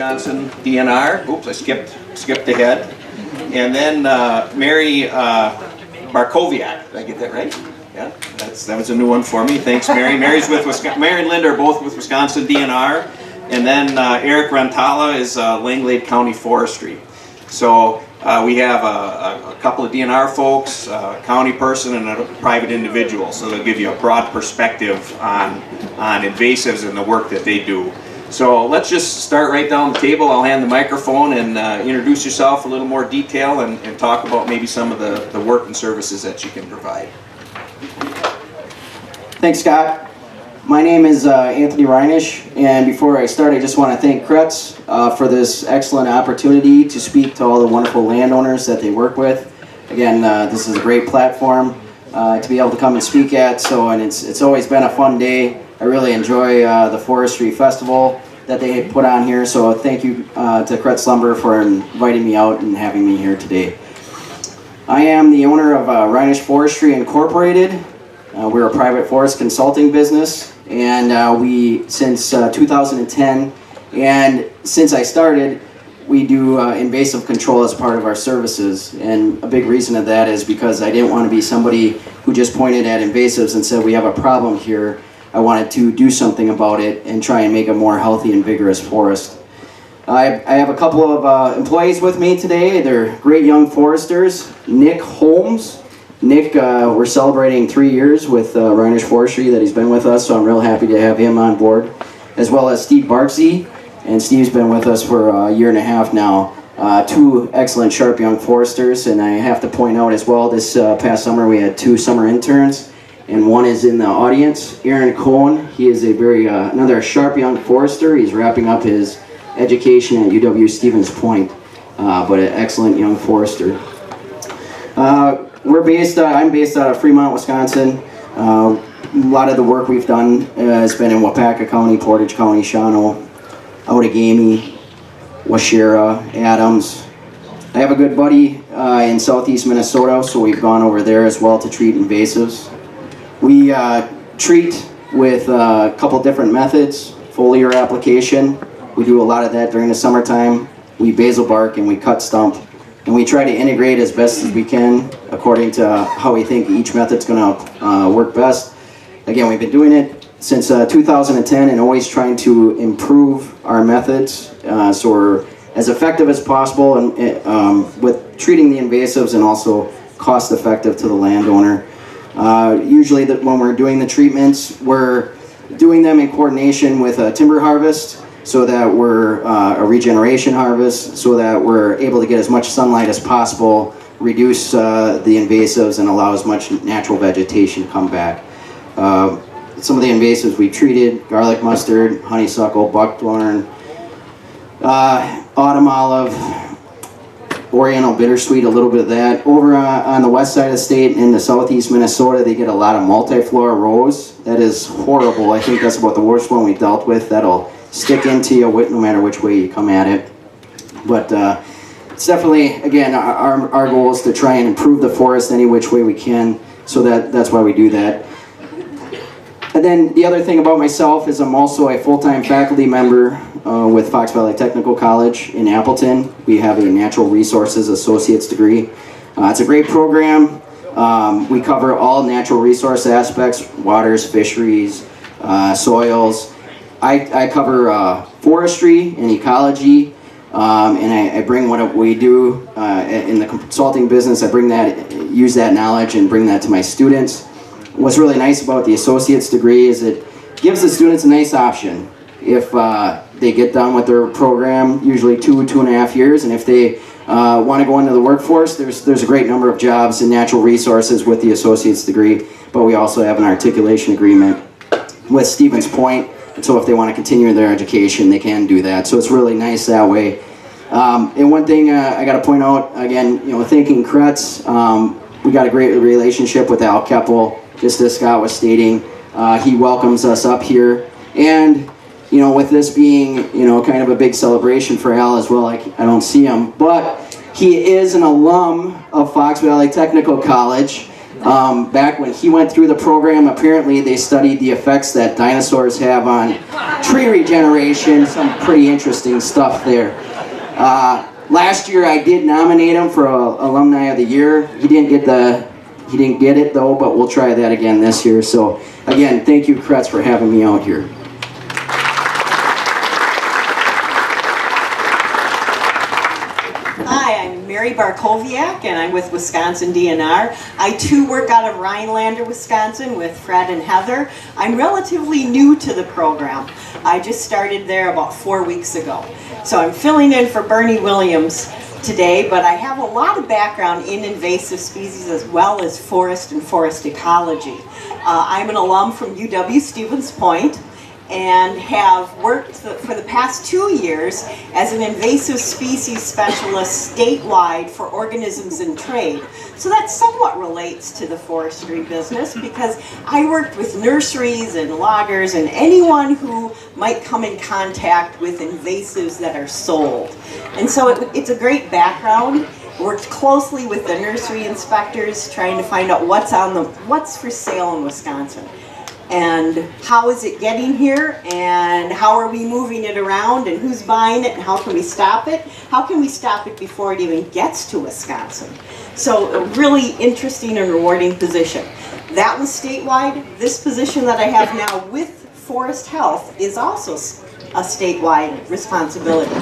Wisconsin DNR. Oops, I skipped ahead. And then Mary Barkowiak. Did I get that right? Yeah, that was a new one for me. Thanks, Mary. Mary and Linda are both with Wisconsin DNR. And then Eric Rantala is Langlade County Forestry. So we have a couple of DNR folks, a county person, and a private individual. So they'll give you a broad perspective on invasives and the work that they do. So let's just start right down the table. I'll hand the microphone and introduce yourself in a little more detail and talk about maybe some of the work and services that you can provide. Thanks, Scott. My name is Anthony Reinisch, and before I start, I just want to thank Kretz for this excellent opportunity to speak to all the wonderful landowners that they work with. Again, this is a great platform to be able to come and speak at, and it's always been a fun day. I really enjoy the Forestry Festival that they put on here, so thank you to Kretz Lumber for inviting me out and having me here today. I am the owner of Reinisch Forestry Incorporated. We're a private forest consulting business, and we since 2010, and since I started, we do invasive control as part of our services. And a big reason of that is because I didn't want to be somebody who just pointed at invasives and said we have a problem here. I wanted to do something about it and try and make a more healthy and vigorous forest. I have a couple of employees with me today. They're great young foresters. Nick Holmes. Nick, we're celebrating 3 years with Reinisch Forestry that he's been with us, so I'm real happy to have him on board. As well as Steve Barksey, and Steve's been with us for a year and a half now. Two excellent, sharp young foresters, and I have to point out as well, this past summer we had 2 summer interns, and one is in the audience, Aaron Cohn. He is a another sharp young forester. He's wrapping up his education at UW Stevens Point, but an excellent young forester. I'm based out of Fremont, Wisconsin. A lot of the work we've done has been in Wapaka County, Portage County, Shawano, Outagamie, Washera, Adams. I have a good buddy in southeast Minnesota, so we've gone over there as well to treat invasives. We treat with a couple different methods. Foliar application, we do a lot of that during the summertime. We basal bark and we cut stump. And we try to integrate as best as we can according to how we think each method's going to work best. Again, we've been doing it since 2010 and always trying to improve our methods so we're as effective as possible and with treating the invasives and also cost effective to the landowner. Usually when we're doing the treatments, we're doing them in coordination with a timber harvest, so that we're a regeneration harvest, so that we're able to get as much sunlight as possible, reduce the invasives, and allow as much natural vegetation to come back. Some of the invasives we treated: garlic mustard, honeysuckle, buckthorn, autumn olive, oriental bittersweet, a little bit of that. Over on the west side of the state in the southeast Minnesota, they get a lot of multiflora rose. That is horrible. I think that's about the worst one we dealt with. That'll stick into you no matter which way you come at it. But it's definitely, again, our goal is to try and improve the forest any which way we can, so that's why we do that. And then the other thing about myself is I'm also a full-time faculty member with Fox Valley Technical College in Appleton. We have a Natural Resources Associate's degree. It's a great program. We cover all natural resource aspects: waters, fisheries, soils. I cover forestry and ecology, and I bring what we do in the consulting business. Use that knowledge and bring that to my students. What's really nice about the associate's degree is it gives the students a nice option. If they get done with their program, usually 2.5 years, and if they want to go into the workforce, there's a great number of jobs in natural resources with the associate's degree, but we also have an articulation agreement with Stevens Point. So if they want to continue their education, they can do that. So it's really nice that way. And one thing I got to point out, again, thanking Kretz, we got a great relationship with Al Keppel, just as Scott was stating. He welcomes us up here. And, with this being, kind of a big celebration for Al as well, I don't see him, but he is an alum of Fox Valley Technical College. Back when he went through the program, apparently they studied the effects that dinosaurs have on tree regeneration. Some pretty interesting stuff there. Last year I did nominate him for Alumni of the Year. He didn't get it though, but we'll try that again this year. So again, thank you, Kretz, for having me out here. Barkowiak, and I'm with Wisconsin DNR. I too work out of Rhinelander, Wisconsin with Fred and Heather. I'm relatively new to the program. I just started there about 4 weeks ago. So I'm filling in for Bernie Williams today, but I have a lot of background in invasive species as well as forest and forest ecology. I'm an alum from UW-Stevens Point, and have worked for the past 2 years as an invasive species specialist statewide for organisms in trade. So that somewhat relates to the forestry business because I worked with nurseries and loggers and anyone who might come in contact with invasives that are sold. And so it's a great background. Worked closely with the nursery inspectors trying to find out what's for sale in Wisconsin. And how is it getting here, and how are we moving it around, and who's buying it, and how can we stop it? How can we stop it before it even gets to Wisconsin? So a really interesting and rewarding position. That was statewide. This position that I have now with Forest Health is also a statewide responsibility.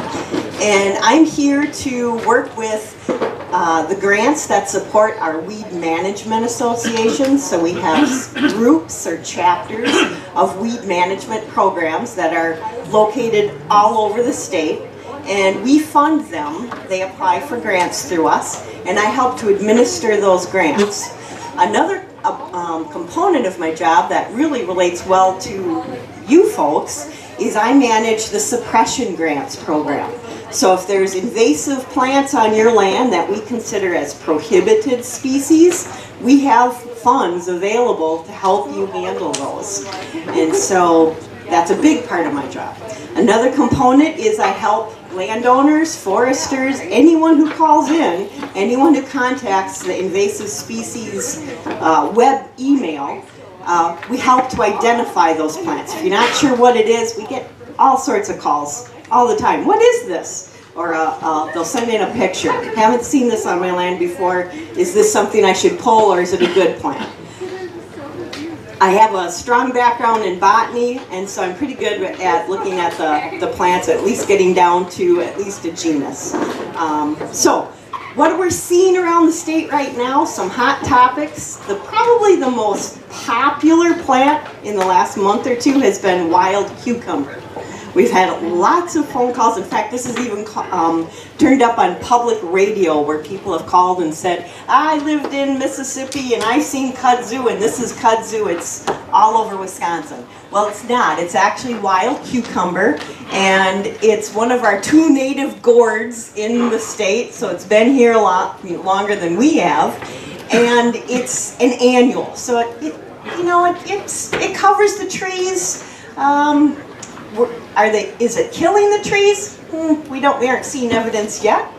And I'm here to work with the grants that support our weed management associations. So we have groups or chapters of weed management programs that are located all over the state, and we fund them. They apply for grants through us, and I help to administer those grants. Another component of my job that really relates well to you folks is I manage the suppression grants program. So if there's invasive plants on your land that we consider as prohibited species, we have funds available to help you handle those. And so that's a big part of my job. Another component is I help landowners, foresters, anyone who calls in, anyone who contacts the invasive species web email, we help to identify those plants. If you're not sure what it is, we get all sorts of calls all the time. What is this? Or they'll send in a picture. Haven't seen this on my land before. Is this something I should pull, or is it a good plant? I have a strong background in botany, and so I'm pretty good at looking at the plants, at least getting down to at least a genus. So what we're seeing around the state right now, some hot topics. Probably the most popular plant in the last month or two has been wild cucumber. We've had lots of phone calls. In fact, this is even turned up on public radio where people have called and said, I lived in Mississippi and I've seen kudzu, and this is kudzu. It's all over Wisconsin. Well, it's not. It's actually wild cucumber, and it's one of our 2 native gourds in the state, so it's been here a lot longer than we have, and it's an annual. So it covers the trees. Is it killing the trees? We aren't seeing evidence yet.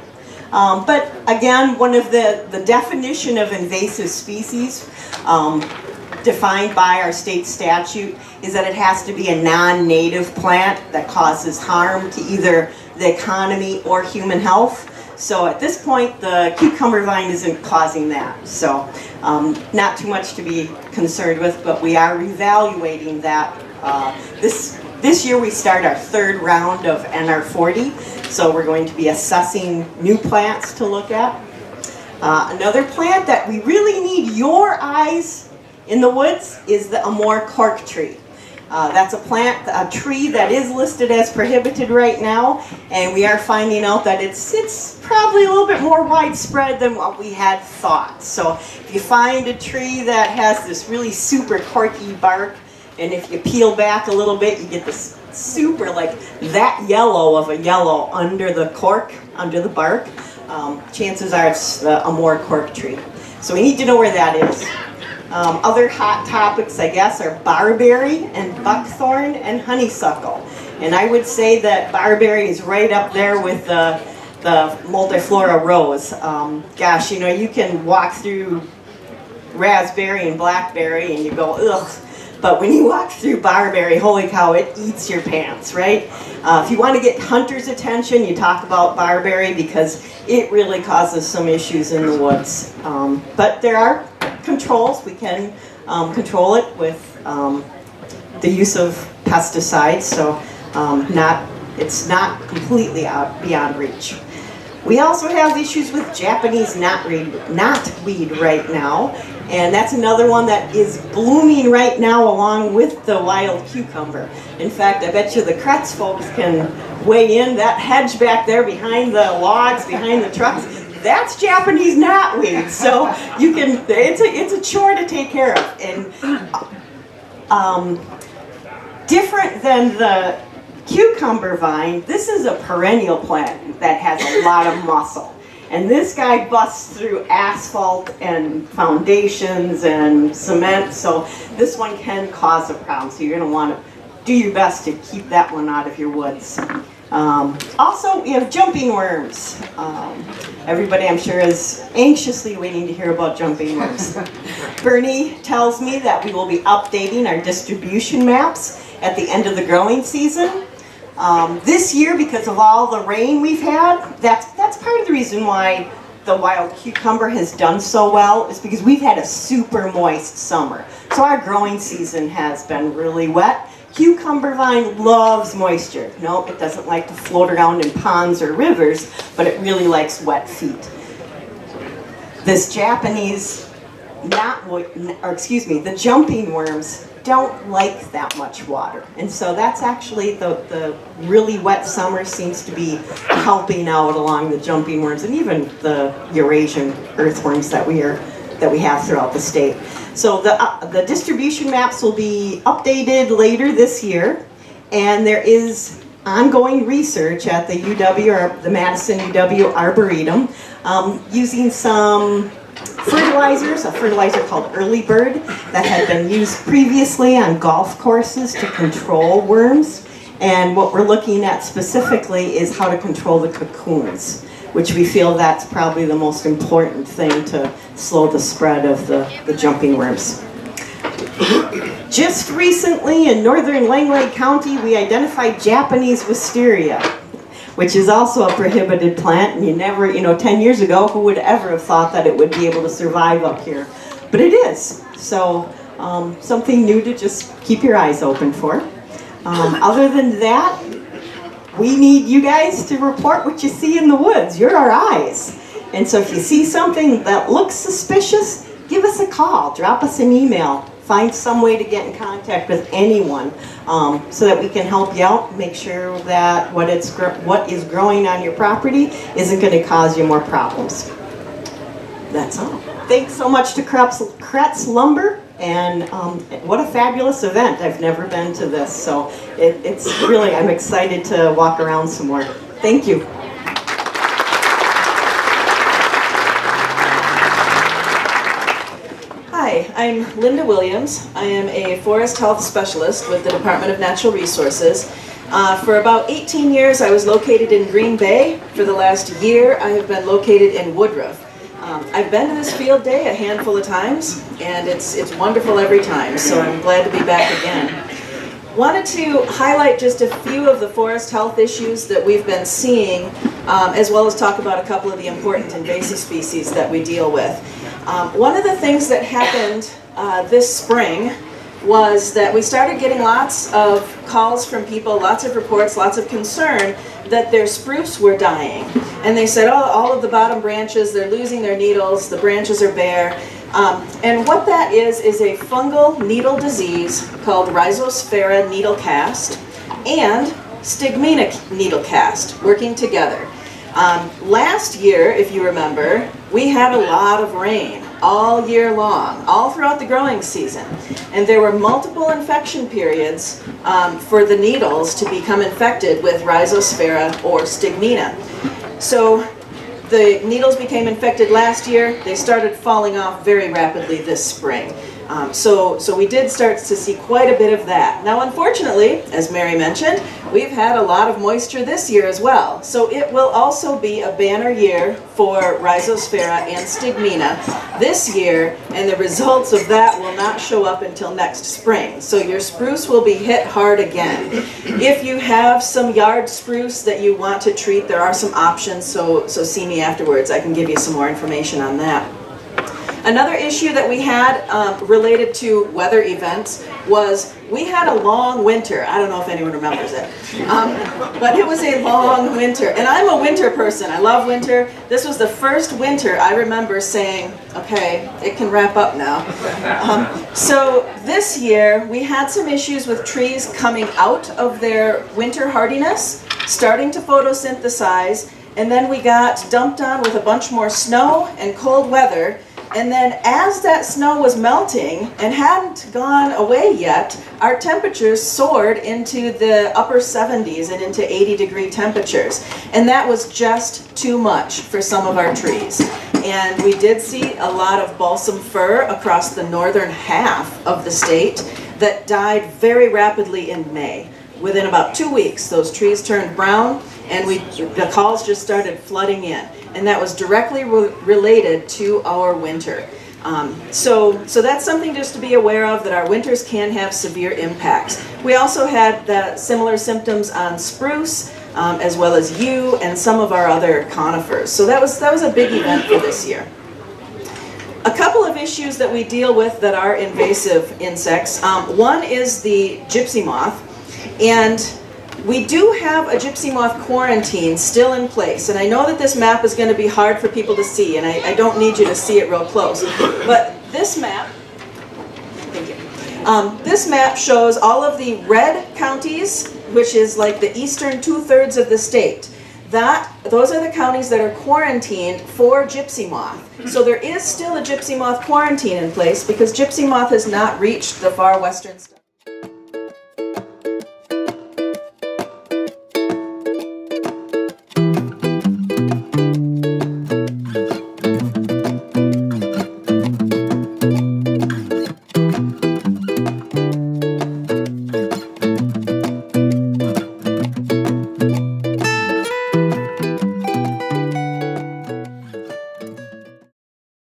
But again, one of the definition of invasive species defined by our state statute is that it has to be a non-native plant that causes harm to either the economy or human health. So at this point, the cucumber vine isn't causing that. So not too much to be concerned with, but we are evaluating that. This year we start our 3rd round of NR40, so we're going to be assessing new plants to look at. Another plant that we really need your eyes in the woods is the Amur cork tree. That's a tree that is listed as prohibited right now, and we are finding out that it's probably a little bit more widespread than what we had thought. So if you find a tree that has this really super corky bark, and if you peel back a little bit, you get this super, like that yellow of a yellow under the cork, under the bark. Chances are it's the Amur cork tree. So we need to know where that is. Other hot topics, I guess, are barberry and buckthorn and honeysuckle. And I would say that barberry is right up there with the multiflora rose. Gosh, you can walk through raspberry and blackberry and you go, ugh. But when you walk through barberry, holy cow, it eats your pants, right? If you want to get hunters' attention, you talk about barberry because it really causes some issues in the woods. But there are controls. We can control it with the use of pesticides, so it's not completely beyond reach. We also have issues with Japanese knotweed right now, and that's another one that is blooming right now along with the wild cucumber. In fact, I bet you the Kretz folks can weigh in. That hedge back there behind the logs, behind the trucks, that's Japanese knotweed. So you can, it's a chore to take care of. And different than the cucumber vine, this is a perennial plant that has a lot of muscle. And this guy busts through asphalt and foundations and cement, so this one can cause a problem. So you're going to want to do your best to keep that one out of your woods. Also, we have jumping worms. Everybody, I'm sure, is anxiously waiting to hear about jumping worms. Bernie tells me that we will be updating our distribution maps at the end of the growing season. This year, because of all the rain we've had, that's part of the reason why the wild cucumber has done so well, is because we've had a super moist summer. So our growing season has been really wet. Cucumber vine loves moisture. No, it doesn't like to float around in ponds or rivers, but it really likes wet feet. This Japanese the jumping worms don't like that much water. And so that's actually the really wet summer seems to be helping out along the jumping worms and even the Eurasian earthworms that we have throughout the state. So the distribution maps will be updated later this year, and there is ongoing research at the UW, or the Madison UW Arboretum, using some fertilizers, a fertilizer called Early Bird that had been used previously on golf courses to control worms. And what we're looking at specifically is how to control the cocoons, which we feel that's probably the most important thing to slow the spread of the jumping worms. Just recently in northern Langlade County, we identified Japanese wisteria, which is also a prohibited plant, and you never, 10 years ago, who would ever have thought that it would be able to survive up here? But it is. So something new to just keep your eyes open for. Other than that, we need you guys to report what you see in the woods. You're our eyes. And so if you see something that looks suspicious, give us a call, drop us an email, find some way to get in contact with anyone so that we can help you out, make sure that what is growing on your property isn't going to cause you more problems. That's all. Thanks so much to Kretz Lumber, and what a fabulous event. I've never been to this, so it's really, I'm excited to walk around some more. Thank you. Hi, I'm Linda Williams. I am a forest health specialist with the Department of Natural Resources. For about 18 years I was located in Green Bay. For the last year I have been located in Woodruff. I've been to this field day a handful of times, and it's wonderful every time, so I'm glad to be back again. Wanted to highlight just a few of the forest health issues that we've been seeing, as well as talk about a couple of the important invasive species that we deal with. One of the things that happened this spring was that we started getting lots of calls from people, lots of reports, lots of concern that their spruce were dying. And they said, oh, all of the bottom branches, they're losing their needles, the branches are bare. And what that is a fungal needle disease called Rhizosphaera needle cast and Stigmina needle cast working together. Last year, if you remember, we had a lot of rain all year long, all throughout the growing season. And there were multiple infection periods for the needles to become infected with Rhizosphaera or Stigmina. So the needles became infected last year. They started falling off very rapidly this spring. So we did start to see quite a bit of that. Now, unfortunately, as Mary mentioned, we've had a lot of moisture this year as well. So it will also be a banner year for Rhizosphaera and Stigmina this year, and the results of that will not show up until next spring. So your spruce will be hit hard again. If you have some yard spruce that you want to treat, there are some options, so see me afterwards. I can give you some more information on that. Another issue that we had related to weather events was we had a long winter. I don't know if anyone remembers it, but it was a long winter. And I'm a winter person. I love winter. This was the first winter I remember saying, okay, it can wrap up now. So this year we had some issues with trees coming out of their winter hardiness, starting to photosynthesize, and then we got dumped on with a bunch more snow and cold weather. And then as that snow was melting and hadn't gone away yet, our temperatures soared into the upper 70s and into 80-degree temperatures. And that was just too much for some of our trees. And we did see a lot of balsam fir across the northern half of the state that died very rapidly in May. Within about 2 weeks, those trees turned brown, and the calls just started flooding in. And that was directly related to our winter. So that's something just to be aware of, that our winters can have severe impacts. We also had similar symptoms on spruce, as well as yew and some of our other conifers. So that was a big event for this year. A couple of issues that we deal with that are invasive insects. One is the gypsy moth, and we do have a gypsy moth quarantine still in place, and I know that this map is going to be hard for people to see, and I don't need you to see it real close, but this map, thank you, this map shows all of the red counties, which is like the eastern 2/3 of the state. Those are the counties that are quarantined for gypsy moth. So there is still a gypsy moth quarantine in place because gypsy moth has not reached the far western states.